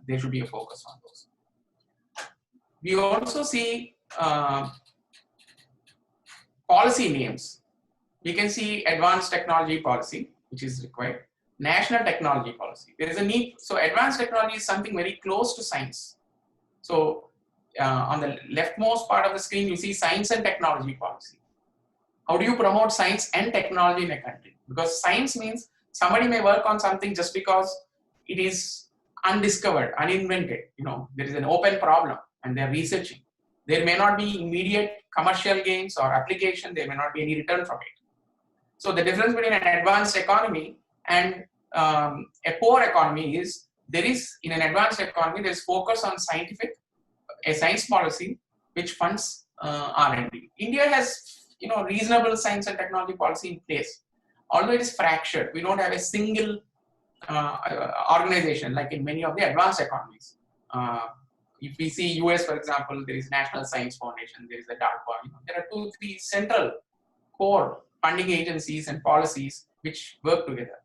there should be a focus on those. We also see policy names. We can see advanced technology policy, which is required. National technology policy. There is a need. So advanced technology is something very close to science. So on the leftmost part of the screen, you see science and technology policy. How do you promote science and technology in a country? Because science means somebody may work on something just because it is undiscovered, uninvented. There is an open problem and they're researching. There may not be immediate commercial gains or application. There may not be any return from it. So the difference between an advanced economy and a poor economy is in an advanced economy, there's focus on a science policy which funds R&D. India has reasonable science and technology policy in place. Although it is fractured, we don't have a single organization like in many of the advanced economies. If we see US, for example, there is National Science Foundation, there is the DARPA. There are 2-3 central core funding agencies and policies which work together.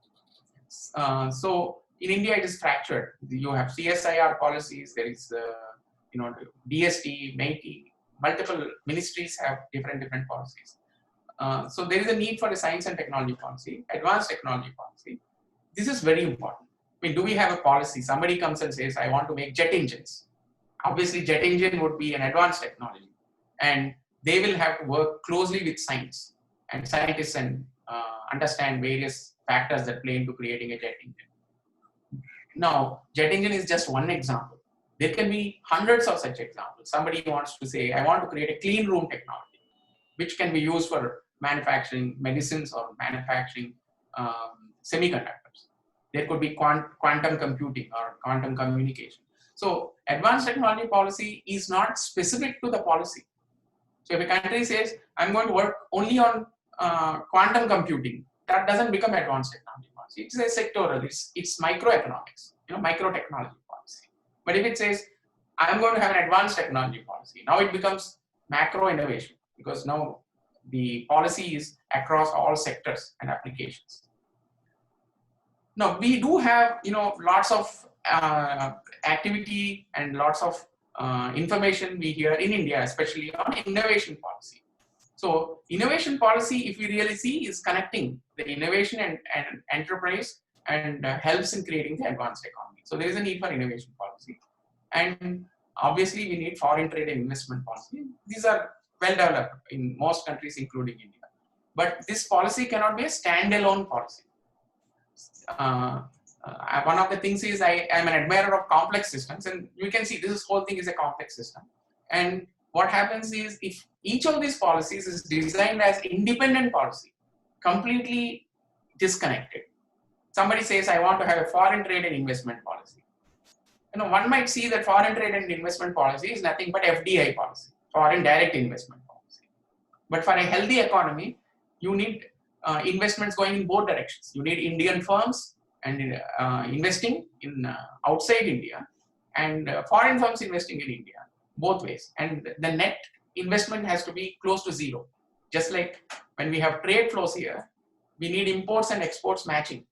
So in India, it is fractured. You have CSIR policies. There is DST, MeitY. Multiple ministries have different policies. So there is a need for a science and technology policy, advanced technology policy. This is very important. I mean, do we have a policy? Somebody comes and says, I want to make jet engines. Obviously, jet engine would be an advanced technology. And they will have to work closely with science and scientists and understand various factors that play into creating a jet engine. Now, jet engine is just one example. There can be hundreds of such examples. Somebody wants to say, I want to create a clean room technology, which can be used for manufacturing medicines or manufacturing semiconductors. There could be quantum computing or quantum communication. So advanced technology policy is not specific to the policy. So if a country says, I'm going to work only on quantum computing, that doesn't become advanced technology policy. It's a sectoral, it's microeconomics, microtechnology policy. But if it says, I'm going to have an advanced technology policy, now it becomes macro innovation, because now the policy is across all sectors and applications. Now we do have, lots of activity and lots of information we hear in India, especially on innovation policy. So innovation policy, if we really see, is connecting the innovation and enterprise and helps in creating the advanced economy. So there is a need for innovation policy. And obviously we need foreign trade and investment policy. These are well developed in most countries, including India. But this policy cannot be a standalone policy. One of the things is I am an admirer of complex systems, and you can see this whole thing is a complex system. And what happens is, if each of these policies is designed as independent policy, completely disconnected. Somebody says, I want to have a foreign trade and investment policy. One might see that foreign trade and investment policy is nothing but FDI policy, foreign direct investment policy. But for a healthy economy, you need investments going in both directions. You need Indian firms and investing in outside India, and foreign firms investing in India, both ways. And the net investment has to be close to zero. Just like when we have trade flows here, we need imports and exports matching.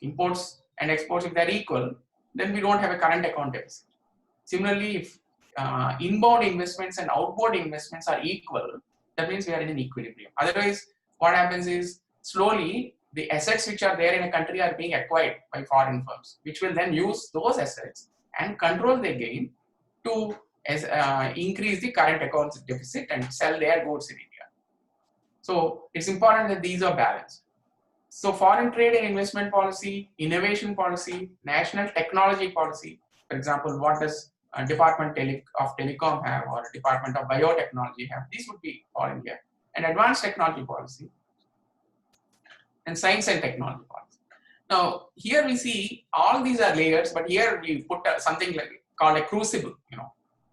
Imports and exports, if they're equal, then we don't have a current account deficit. Similarly, if inbound investments and outbound investments are equal, that means we are in an equilibrium. Otherwise, what happens is, slowly the assets which are there in a country are being acquired by foreign firms, which will then use those assets and control their gain to increase the current account deficit and sell their goods in India. So it's important that these are balanced. So foreign trade and investment policy, innovation policy, national technology policy, for example, what does Department of Telecom have, or Department of Biotechnology have? These would be for India. And advanced technology policy, and science and technology policy. Now, here we see all these are layers, but here we put something called a crucible,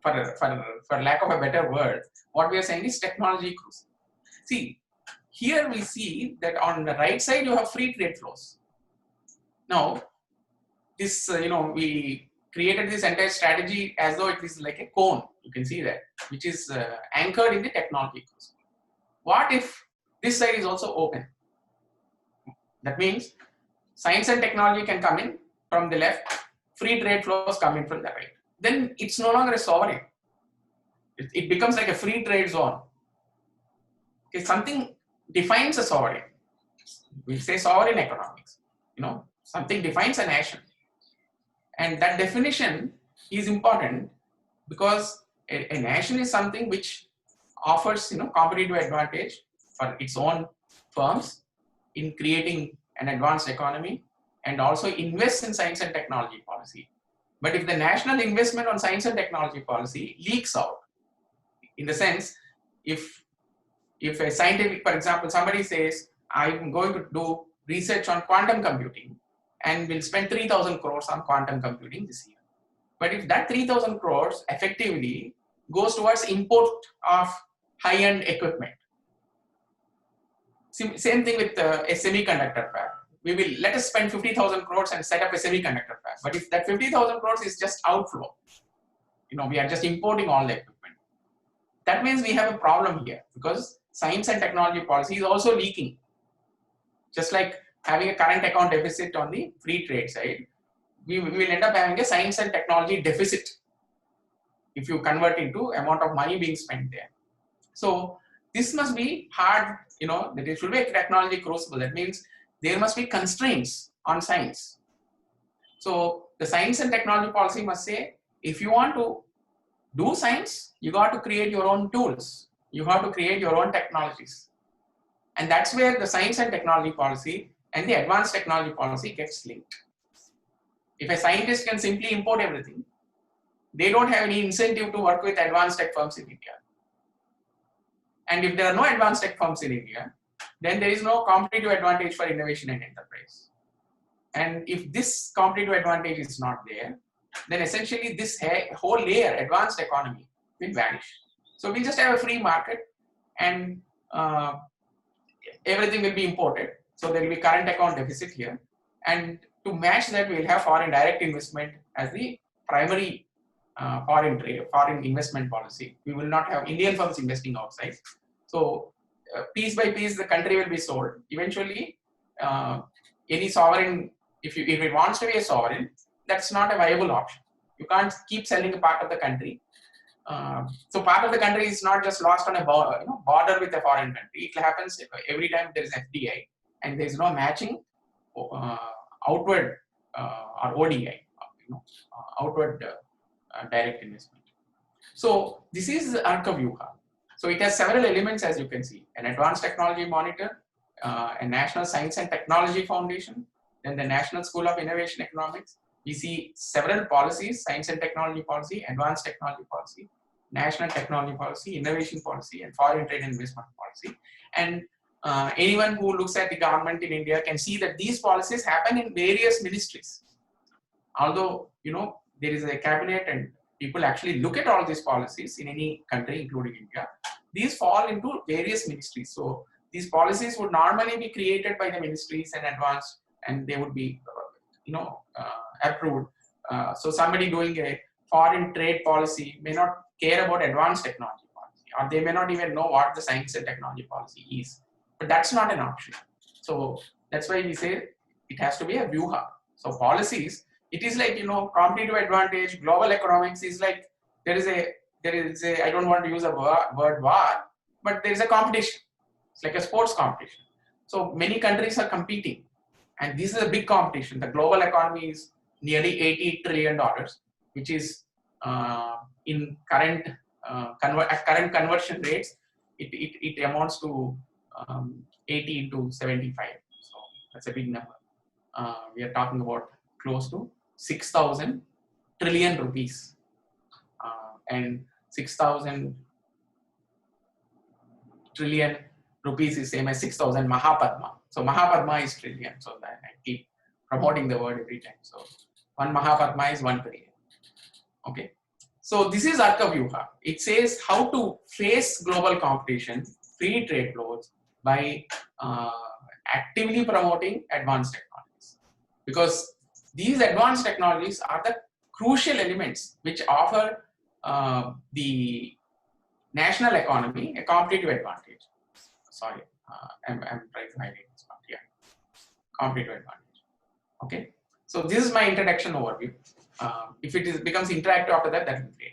for lack of a better word. What we are saying is technology crucible. See, here we see that on the right side, you have free trade flows. Now, this, we created this entire strategy as though it is like a cone, you can see that, which is anchored in the technology crucible. What if this side is also open? That means science and technology can come in from the left, free trade flows come in from the right. Then it's no longer a sovereign. It becomes like a free trade zone. Okay, something defines a sovereign. We say sovereign economics. Something defines a nation, and that definition is important because a nation is something which offers competitive advantage for its own firms in creating an advanced economy and also invests in science and technology policy. But if the national investment on science and technology policy leaks out, in the sense, if a scientific, for example, somebody says, I'm going to do research on quantum computing and will spend 3,000 crores on quantum computing this year. But if that 3,000 crores effectively goes towards import of high-end equipment, same thing with a semiconductor fab. Let us spend 50,000 crores and set up a semiconductor fab. But if that 50,000 crores is just outflow, we are just importing all the equipment. That means we have a problem here because science and technology policy is also leaking. Just like having a current account deficit on the free trade side, we will end up having a science and technology deficit if you convert into amount of money being spent there. So this must be hard, that it should be a technology crucible. That means there must be constraints on science. So the science and technology policy must say, if you want to do science, you got to create your own tools. You have to create your own technologies. And that's where the science and technology policy and the advanced technology policy gets linked. If a scientist can simply import everything, they don't have any incentive to work with advanced tech firms in India. And if there are no advanced tech firms in India, then there is no competitive advantage for innovation and enterprise. And if this competitive advantage is not there, then essentially this whole layer, advanced economy, will vanish. So we just have a free market and everything will be imported. So there will be current account deficit here. And to match that, we will have foreign direct investment as the primary foreign investment policy. We will not have Indian firms investing outside. So piece by piece, the country will be sold. Eventually, any sovereign, if it wants to be a sovereign, that's not a viable option. You can't keep selling a part of the country. So part of the country is not just lost on a border with a foreign country. It happens every time there is FDI and there is no matching outward or ODI, outward direct investment. So this is Arka vyuha. So it has several elements, as you can see: an advanced technology monitor, a national science and technology foundation, then the National School of Innovation Economics. We see several policies: science and technology policy, advanced technology policy, national technology policy, innovation policy, and foreign trade and investment policy. And anyone who looks at the government in India can see that these policies happen in various ministries. Although, there is a cabinet and people actually look at all these policies in any country, including India, these fall into various ministries. So these policies would normally be created by the ministries and advanced, and they would be, approved. So somebody doing a foreign trade policy may not care about advanced technology policy, or they may not even know what the science and technology policy is. But that's not an option. So that's why we say it has to be a vyuha. So policies, it is like, competitive advantage, global economics is like, there is a, I don't want to use a word war, but there is a competition. It's like a sports competition. So many countries are competing, and this is a big competition. The global economy is nearly $80 trillion, which is in current at current conversion rates, it amounts to 80 into 75. So that's a big number. We are talking about close to 6,000 trillion rupees, and 6,000 trillion rupees is same as 6,000 Mahapadma. So Mahapadma is trillion. So that I keep promoting the word every time. So one Mahapadma is 1 trillion. Okay. So this is Arka vyuha. It says how to face global competition, free trade flows by actively promoting advanced technologies. Because these advanced technologies are the crucial elements which offer the national economy a competitive advantage. Sorry, I'm trying to highlight this part here. Competitive advantage. Okay. So this is my introduction overview. If it becomes interactive after that, that will be great.